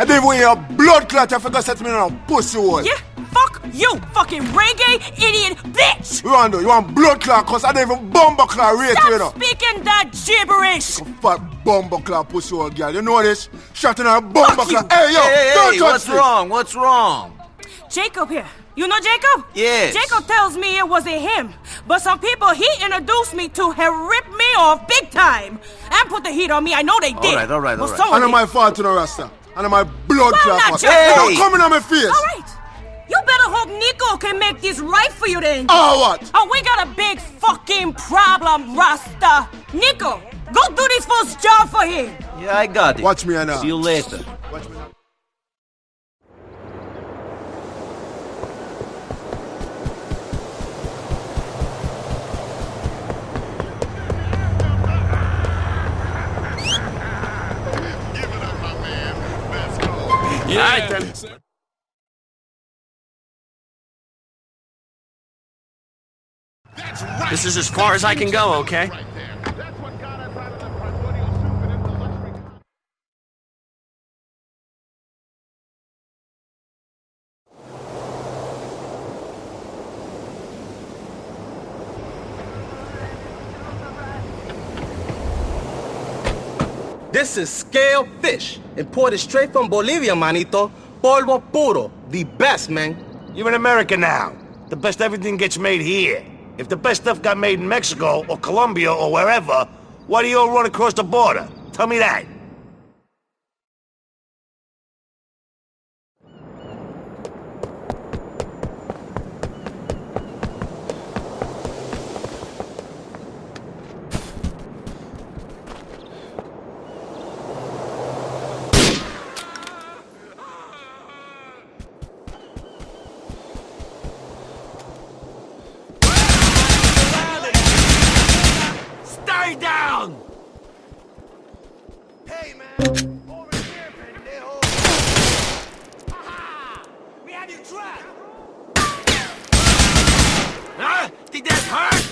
And then when you're blood clot, you forgot to set me on a pussy hole. Yeah, fuck you, fucking reggae idiot bitch! You want to do? You want blood clot, cause I don't even bumper clot rate, you know. Stop speaking that gibberish! Fat bumper clot pussy hole girl, you know this? Shot in a bumper clot. Hey, yo, Hey, don't touch what's me. wrong? What's wrong? Jacob here. You know Jacob? Yes. Jacob tells me it wasn't him, but some people he introduced me to have ripped me off big time and put the heat on me. I know they did. All right. I know my fault to the Rasta. I know my blood Well, clot. not fault. just- Hey, don't come in on my face. All right. You better hope Nico can make this right for you then. Oh, what? Oh, we got a big fucking problem, Rasta. Nico, go do this first job for him. Yeah, I got it. Watch me now. See you later. Watch me now. Yeah. All right, then. This is as far as I can go, okay? This is scale fish, imported straight from Bolivia, manito. Polvo puro, the best, man. You're in America now. The best everything gets made here. If the best stuff got made in Mexico or Colombia or wherever, why do you all run across the border? Tell me that. Stay down! Hey, man! Over here, pendejo! Aha! We have you trapped! Huh? Did that hurt?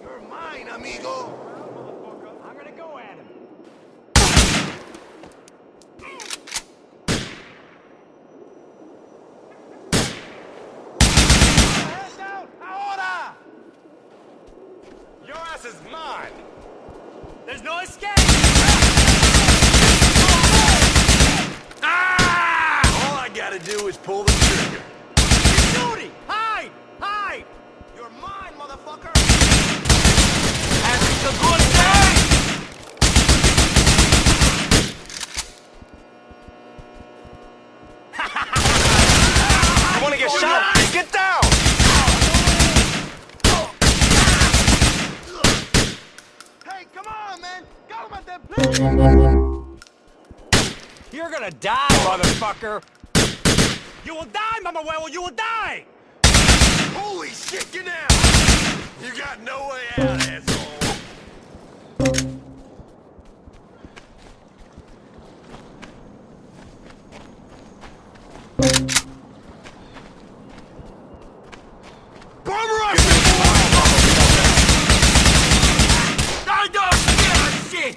You're mine, amigo! I'm gonna go at him. Hands down! Ahora! Your ass is mine! There's no escape! Ah! All I gotta do is pull the trigger. Duty! Hide! Hide! You're mine, motherfucker! Having a good day! You wanna get shot? Get down! Hey, come on, man! Cálmate, please! You're gonna die, motherfucker! You will die, Mama Huevo! You will die! Holy shit, get down! You got no way out, asshole! Bomber up! I don't give a shit!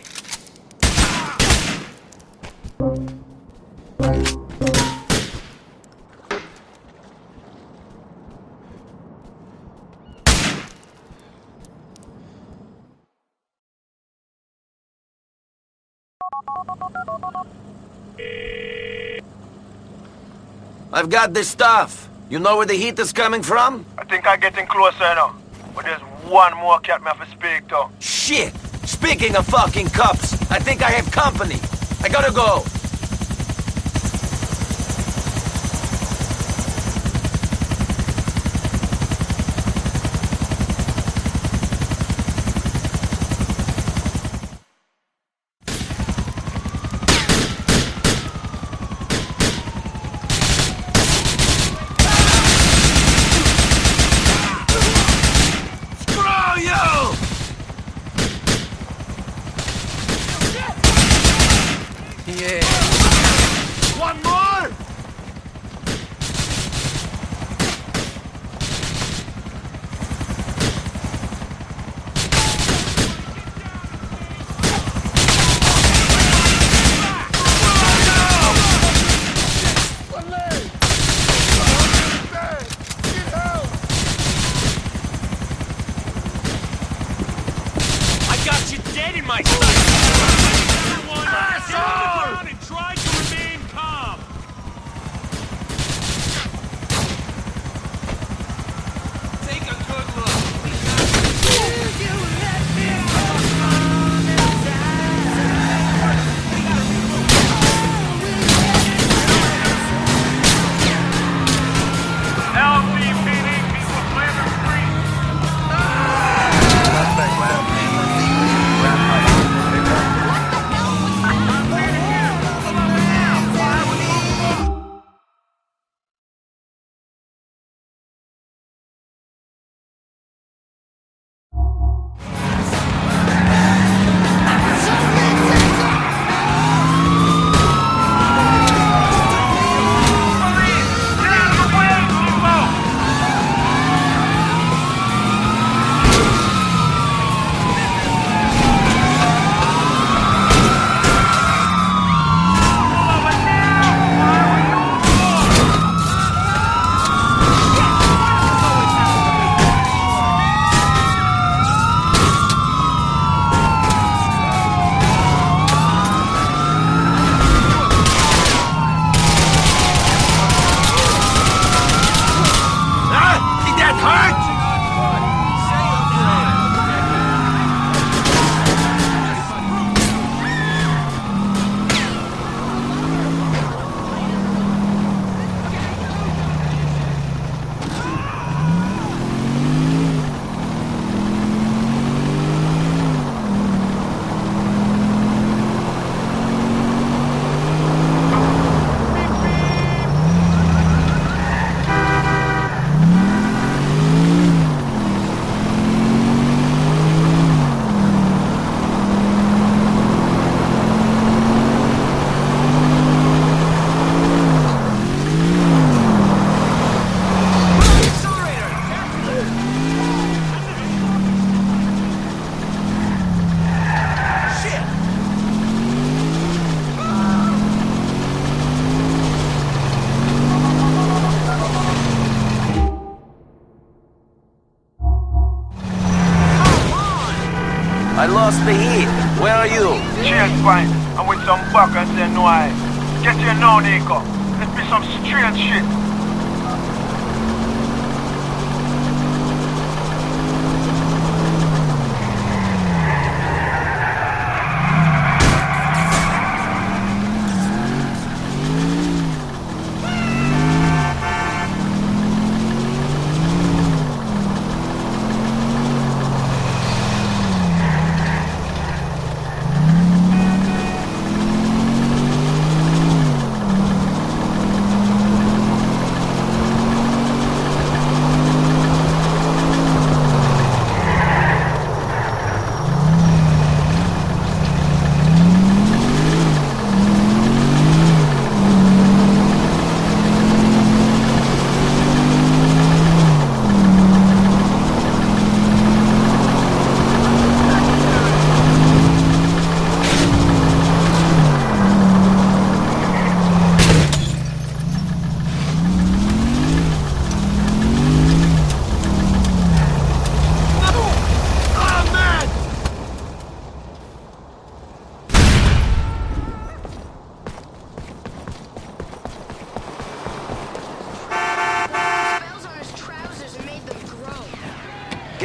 I've got this stuff. You know where the heat is coming from? I think I'm getting closer now. But there's one more cat me have to speak to. Shit! Speaking of fucking cops, I think I have company. I gotta go. Screw you! Yeah. One more! lost the heat. Where are you? Change point. I'm with some buckers and no eye. Get here now, Nico. Let's be some strange shit.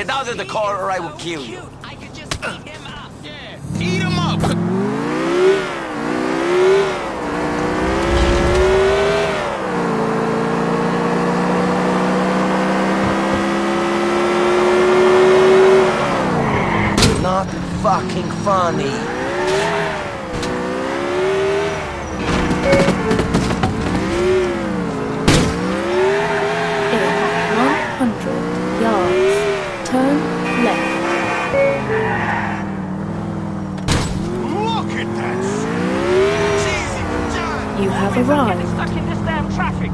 Get out of the car or I will kill you. I could just eat him up. Yeah, eat him up! Not fucking funny. In 100 yards. Turn left. Look at that! Jeez, You have arrived. stuck in this damn traffic.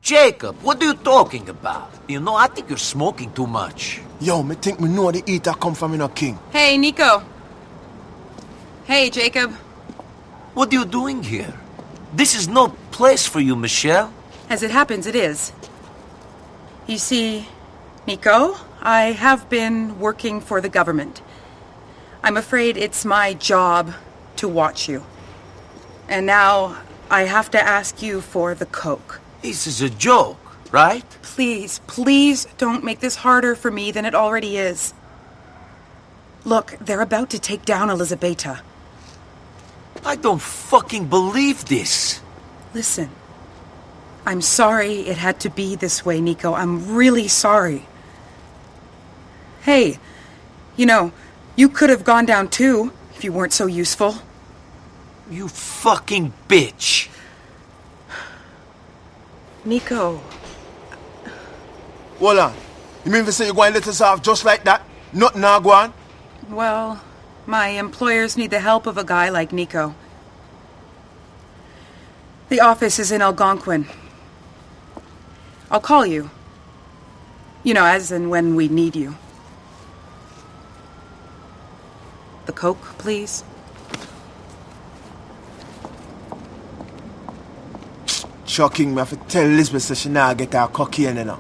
Jacob, what are you talking about? You know, I think you're smoking too much. Yo, me think me know the eater come from in a king. Hey, Nico. Hey, Jacob. What are you doing here? This is no place for you, Michelle. As it happens, it is. You see, Nico, I have been working for the government. I'm afraid it's my job to watch you. And now I have to ask you for the coke. This is a joke, right? Please, please don't make this harder for me than it already is. Look, they're about to take down Elizabeta. I don't fucking believe this. Listen, I'm sorry it had to be this way, Nico. I'm really sorry. Hey, you know, you could have gone down too if you weren't so useful. You fucking bitch. Nico. Hold on. You mean to say you're going to let us off just like that? Nothing now go on? Well, my employers need the help of a guy like Nico. The office is in Algonquin. I'll call you. You know, as and when we need you. The coke, please. Shocking, me have to tell Elizabeth so she now get her cocaine, you know.